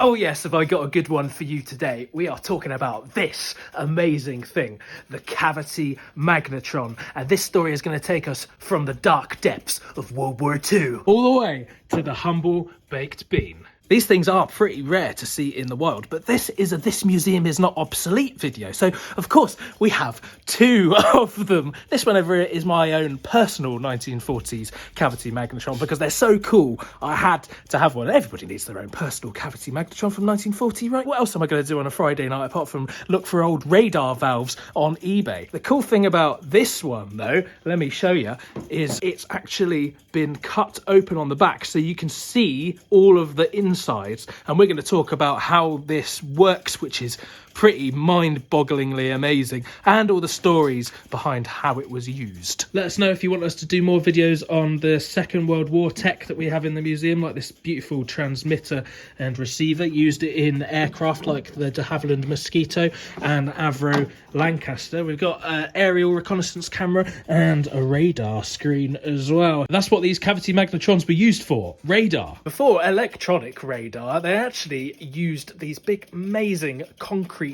Oh yes, have I got a good one for you today. We are talking about this amazing thing, the Cavity Magnetron. And this story is going to take us from the dark depths of World War II all the way to the humble baked bean. These things are pretty rare to see in the wild, but this is a This Museum is Not Obsolete video. So, of course, we have two of them. This one over here is my own personal 1940s Cavity Magnetron because they're so cool. I had to have one. Everybody needs their own personal Cavity Magnetron from 1940, right? What else am I going to do on a Friday night apart from look for old radar valves on eBay? The cool thing about this one, though, let me show you, is it's actually been cut open on the back so you can see all of the insides, and we're going to talk about how this works, which is pretty mind-bogglingly amazing, and all the stories behind how it was used. Let us know if you want us to do more videos on the Second World War tech that we have in the museum, like this beautiful transmitter and receiver used in aircraft like the de Havilland Mosquito and Avro Lancaster. We've got an aerial reconnaissance camera and a radar screen as well. That's what these Cavity Magnetrons were used for, radar. Before electronic radar, they actually used these big, amazing concrete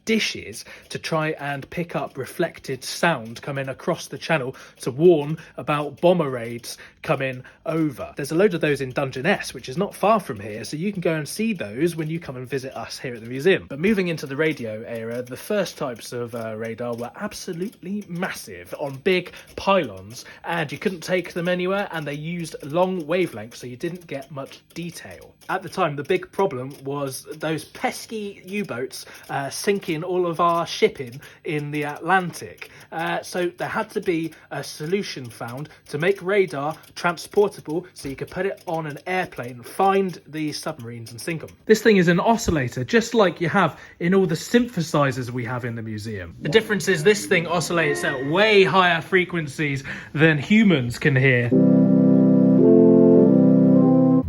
dishes to try and pick up reflected sound coming across the channel to warn about bomber raids coming over. There's a load of those in Dungeon S, which is not far from here, so you can go and see those when you come and visit us here at the museum. But moving into the radio era, the first types of radar were absolutely massive on big pylons, and you couldn't take them anywhere, and they used long wavelengths, so you didn't get much detail. At the time, the big problem was those pesky U-boats sinking all of our shipping in the Atlantic. So there had to be a solution found to make radar transportable so you could put it on an airplane, find these submarines and sink them. This thing is an oscillator, just like you have in all the synthesizers we have in the museum. The difference is this thing oscillates at way higher frequencies than humans can hear.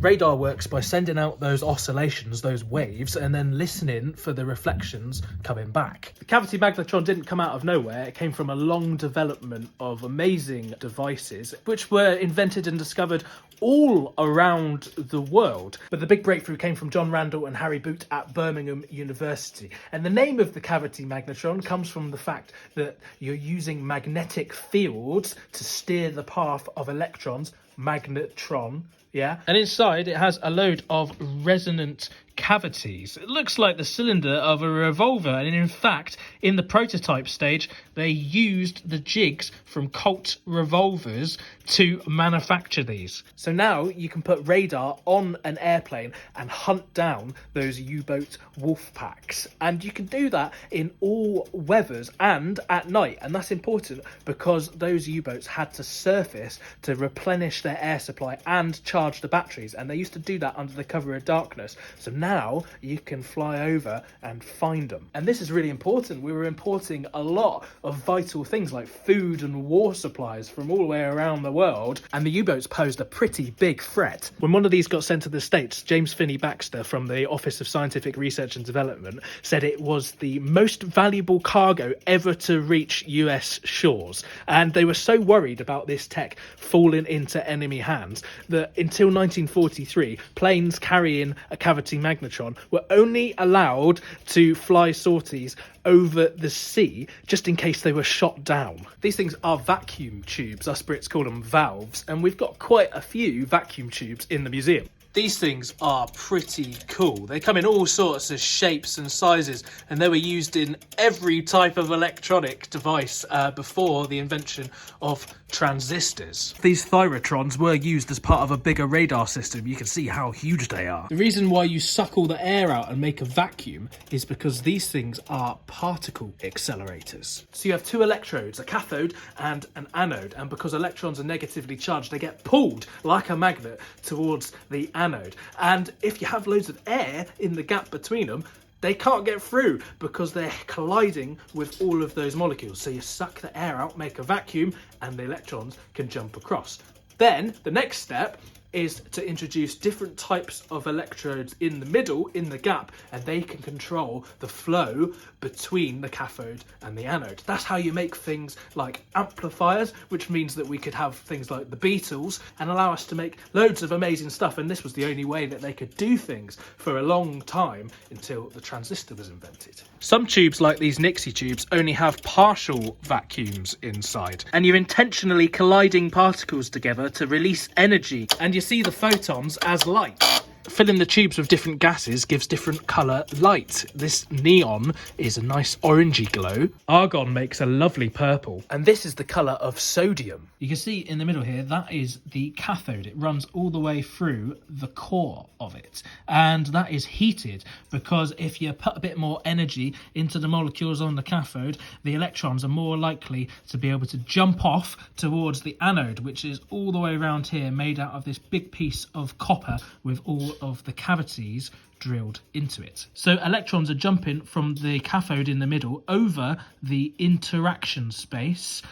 Radar works by sending out those oscillations, those waves, and then listening for the reflections coming back. The Cavity Magnetron didn't come out of nowhere. It came from a long development of amazing devices, which were invented and discovered all around the world. But the big breakthrough came from John Randall and Harry Boot at Birmingham University. And the name of the Cavity Magnetron comes from the fact that you're using magnetic fields to steer the path of electrons, magnetron, yeah, and inside it has a load of resonant cavities. It looks like the cylinder of a revolver, and in fact, in the prototype stage, they used the jigs from Colt revolvers to manufacture these. So now you can put radar on an airplane and hunt down those U-boat wolf packs. And you can do that in all weathers and at night. And that's important because those U-boats had to surface to replenish their air supply and charge the batteries. And they used to do that under the cover of darkness. So now you can fly over and find them. And this is really important. We were importing a lot of vital things like food and war supplies from all the way around the world, and the U-boats posed a pretty big threat. When one of these got sent to the States, James Finney Baxter from the Office of Scientific Research and Development said it was the most valuable cargo ever to reach US shores. And they were so worried about this tech falling into enemy hands that until 1943, planes carrying a Cavity Magnetron were only allowed to fly sorties over the sea just in case they were shot down. These things are vacuum tubes, us Brits call them valves, and we've got quite a few vacuum tubes in the museum. These things are pretty cool. They come in all sorts of shapes and sizes, and they were used in every type of electronic device before the invention of transistors. These thyrotrons were used as part of a bigger radar system. You can see how huge they are. The reason why you suck all the air out and make a vacuum is because these things are particle accelerators. So you have two electrodes, a cathode and an anode, and because electrons are negatively charged, they get pulled like a magnet towards the anode. And if you have loads of air in the gap between them, they can't get through because they're colliding with all of those molecules. So you suck the air out, make a vacuum, and the electrons can jump across. Then the next step is to introduce different types of electrodes in the middle, in the gap, and they can control the flow between the cathode and the anode. That's how you make things like amplifiers, which means that we could have things like the Beatles and allow us to make loads of amazing stuff. And this was the only way that they could do things for a long time until the transistor was invented. Some tubes, like these Nixie tubes, only have partial vacuums inside, and you're intentionally colliding particles together to release energy, and you see the photons as light. Filling the tubes with different gases gives different colour light. This neon is a nice orangey glow. Argon makes a lovely purple. And this is the colour of sodium. You can see in the middle here, that is the cathode. It runs all the way through the core of it. And that is heated because if you put a bit more energy into the molecules on the cathode, the electrons are more likely to be able to jump off towards the anode, which is all the way around here, made out of this big piece of copper with all of the cavities drilled into it. So electrons are jumping from the cathode in the middle over the interaction space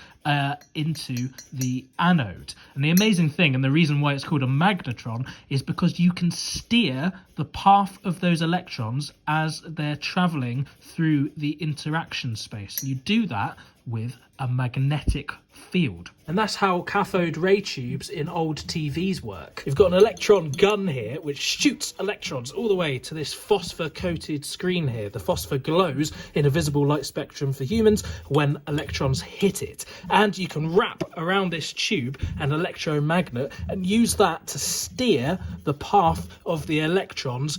into the anode. And the amazing thing, and the reason why it's called a magnetron, is because you can steer the path of those electrons as they're traveling through the interaction space. You do that with a magnetic field. And that's how cathode ray tubes in old TVs work. You've got an electron gun here which shoots electrons all the way to this phosphor coated screen here. The phosphor glows in a visible light spectrum for humans when electrons hit it. And you can wrap around this tube an electromagnet and use that to steer the path of the electrons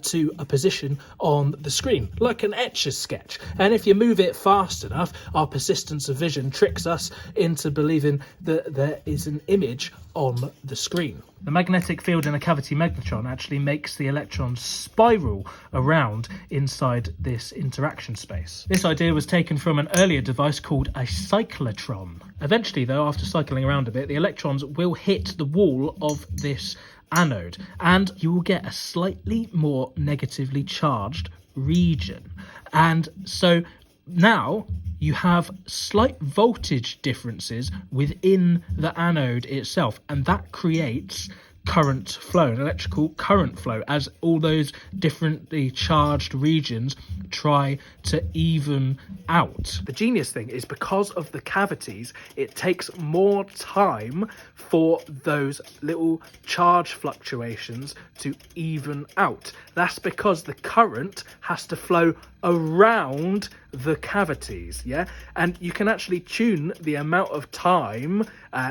to a position on the screen, like an etcher's sketch. And if you move it fast enough, our persistence of vision tricks us into believing that there is an image on the screen. The magnetic field in a cavity magnetron actually makes the electrons spiral around inside this interaction space. This idea was taken from an earlier device called a cyclotron. Eventually, though, after cycling around a bit, the electrons will hit the wall of this anode, and you will get a slightly more negatively charged region. And so now you have slight voltage differences within the anode itself, and that creates current flow, an electrical current flow, as all those differently charged regions try to even out. The genius thing is, because of the cavities, it takes more time for those little charge fluctuations to even out. That's because the current has to flow around the cavities, yeah? And you can actually tune the amount of time,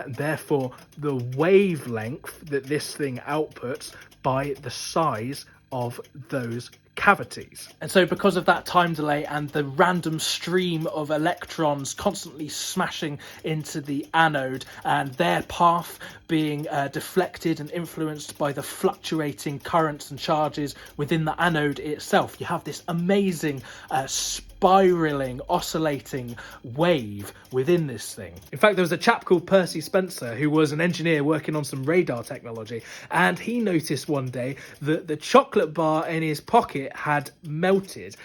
therefore the wavelength that this thing outputs, by the size of those cavities. And so because of that time delay and the random stream of electrons constantly smashing into the anode and their path being deflected and influenced by the fluctuating currents and charges within the anode itself, you have this amazing spiraling, oscillating wave within this thing. In fact, there was a chap called Percy Spencer who was an engineer working on some radar technology, and he noticed one day that the chocolate bar in his pocket had melted.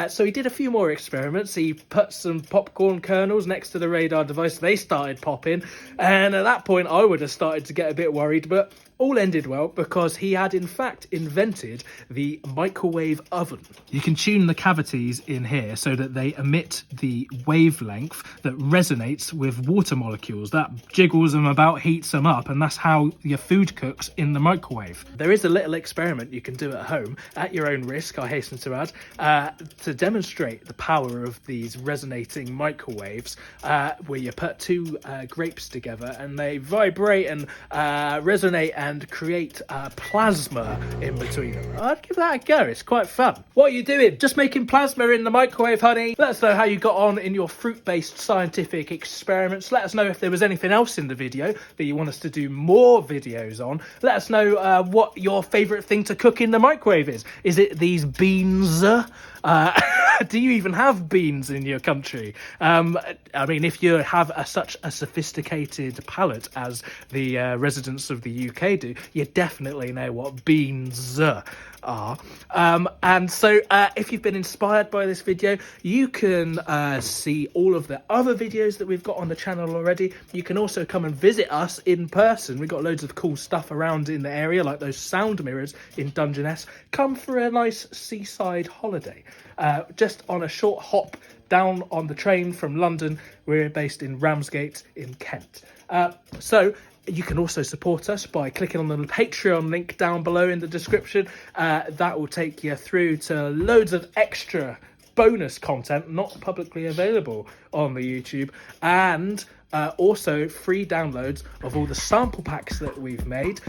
So he did a few more experiments. He put some popcorn kernels next to the radar device. They started popping, and at that point I would have started to get a bit worried, but all ended well because he had in fact invented the microwave oven. You can tune the cavities in here so that they emit the wavelength that resonates with water molecules. That jiggles them about, heats them up, and that's how your food cooks in the microwave. There is a little experiment you can do at home, at your own risk, I hasten to add, to demonstrate the power of these resonating microwaves, where you put two grapes together and they vibrate and resonate and create plasma in between them. I'd give that a go, it's quite fun. What are you doing? Just making plasma in the microwave, honey? Let us know how you got on in your fruit-based scientific experiments. Let us know if there was anything else in the video that you want us to do more videos on. Let us know what your favourite thing to cook in the microwave is. Is it these beans? Do you even have beans in your country? I mean, if you have such a sophisticated palate as the residents of the UK do, you definitely know what beans And so if you've been inspired by this video, you can see all of the other videos that we've got on the channel already. You can also come and visit us in person. We've got loads of cool stuff around in the area, like those sound mirrors in Dungeness. Come for a nice seaside holiday. Just on a short hop down on the train from London. We're based in Ramsgate in Kent. So you can also support us by clicking on the Patreon link down below in the description. That will take you through to loads of extra bonus content not publicly available on the YouTube, and also free downloads of all the sample packs that we've made.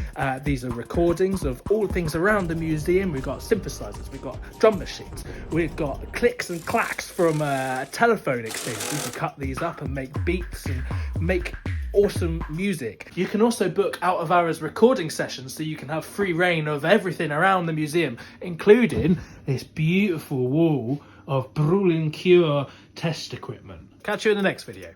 These are recordings of all things around the museum. We've got synthesizers, we've got drum machines, we've got clicks and clacks from telephone exchanges. You can cut these up and make beats and make awesome music. You can also book out of hours recording sessions, so you can have free reign of everything around the museum, including this beautiful wall of Brulin Cure test equipment. Catch you in the next video.